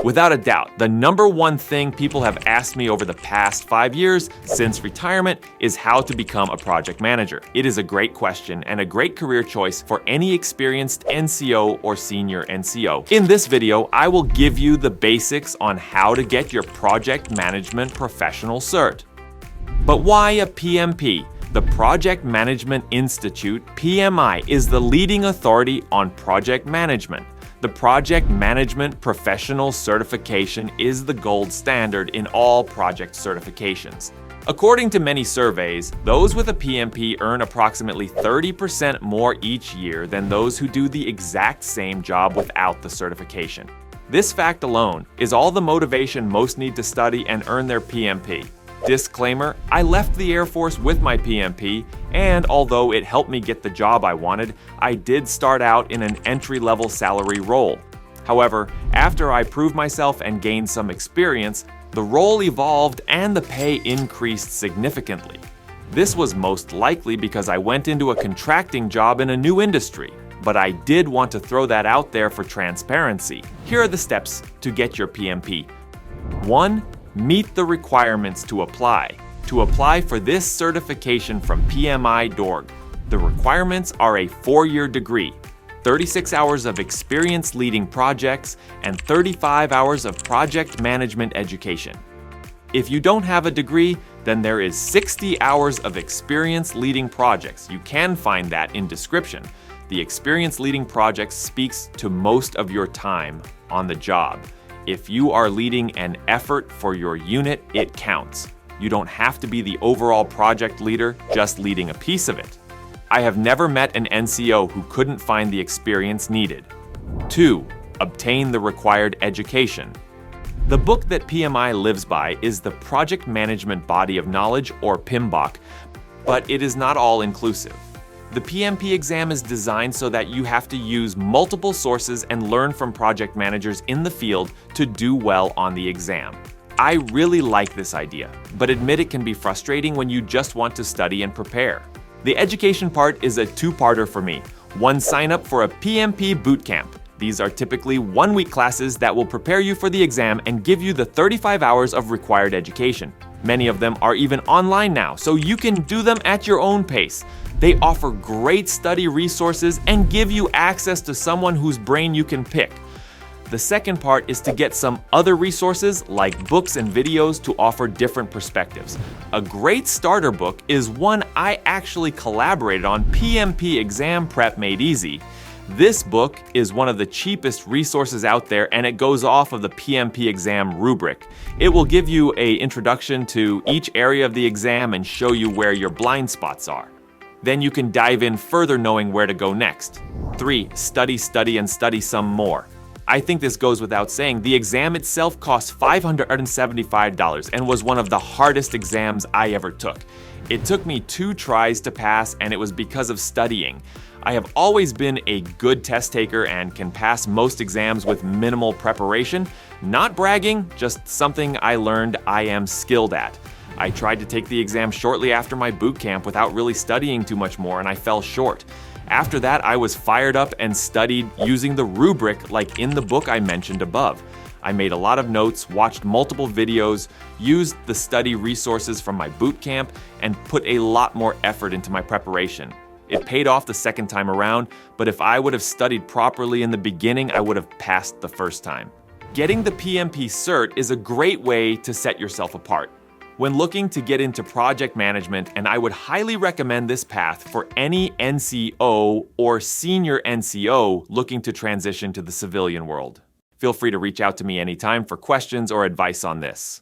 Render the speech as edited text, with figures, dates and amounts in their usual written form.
Without a doubt, the number one thing people have asked me over the past 5 years since retirement is how to become a project manager. It is a great question and a great career choice for any experienced NCO or senior NCO. In this video, I will give you the basics on how to get your project management professional cert. But why a PMP? The Project Management Institute, PMI, is the leading authority on project management. The Project Management Professional Certification is the gold standard in all project certifications. According to many surveys, those with a PMP earn approximately 30% more each year than those who do the exact same job without the certification. This fact alone is all the motivation most need to study and earn their PMP. Disclaimer, I left the Air Force with my PMP, and although it helped me get the job I wanted, I did start out in an entry-level salary role. However, after I proved myself and gained some experience, the role evolved and the pay increased significantly. This was most likely because I went into a contracting job in a new industry, but I did want to throw that out there for transparency. Here are the steps to get your PMP. 1. Meet the requirements to apply. To apply for this certification from PMI.org, the requirements are a 4-year degree, 36 hours of experience leading projects, and 35 hours of project management education. If you don't have a degree, then there is 60 hours of experience leading projects. You can find that in description. The experience leading projects speaks to most of your time on the job. If you are leading an effort for your unit, it counts. You don't have to be the overall project leader, just leading a piece of it. I have never met an NCO who couldn't find the experience needed. 2. Obtain the required education. The book that PMI lives by is the Project Management Body of Knowledge, or PMBOK, but it is not all inclusive. The PMP exam is designed so that you have to use multiple sources and learn from project managers in the field to do well on the exam. I really like this idea, but admit it can be frustrating when you just want to study and prepare. The education part is a two-parter for me. One, sign up for a PMP bootcamp. These are typically 1-week classes that will prepare you for the exam and give you the 35 hours of required education. Many of them are even online now, so you can do them at your own pace. They offer great study resources and give you access to someone whose brain you can pick. The second part is to get some other resources like books and videos to offer different perspectives. A great starter book is one I actually collaborated on, PMP Exam Prep Made Easy. This book is one of the cheapest resources out there, and it goes off of the PMP exam rubric. It will give you an introduction to each area of the exam and show you where your blind spots are. Then you can dive in further knowing where to go next. 3. Study, and study some more. I think this goes without saying, the exam itself cost $575 and was one of the hardest exams I ever took. It took me 2 tries to pass, and it was because of studying. I have always been a good test taker and can pass most exams with minimal preparation. Not bragging, just something I learned I am skilled at. I tried to take the exam shortly after my boot camp without really studying too much more, and I fell short. After that, I was fired up and studied using the rubric like in the book I mentioned above. I made a lot of notes, watched multiple videos, used the study resources from my boot camp, and put a lot more effort into my preparation. It paid off the second time around, but if I would have studied properly in the beginning, I would have passed the first time. Getting the PMP cert is a great way to set yourself apart when looking to get into project management, and I would highly recommend this path for any NCO or senior NCO looking to transition to the civilian world. Feel free to reach out to me anytime for questions or advice on this.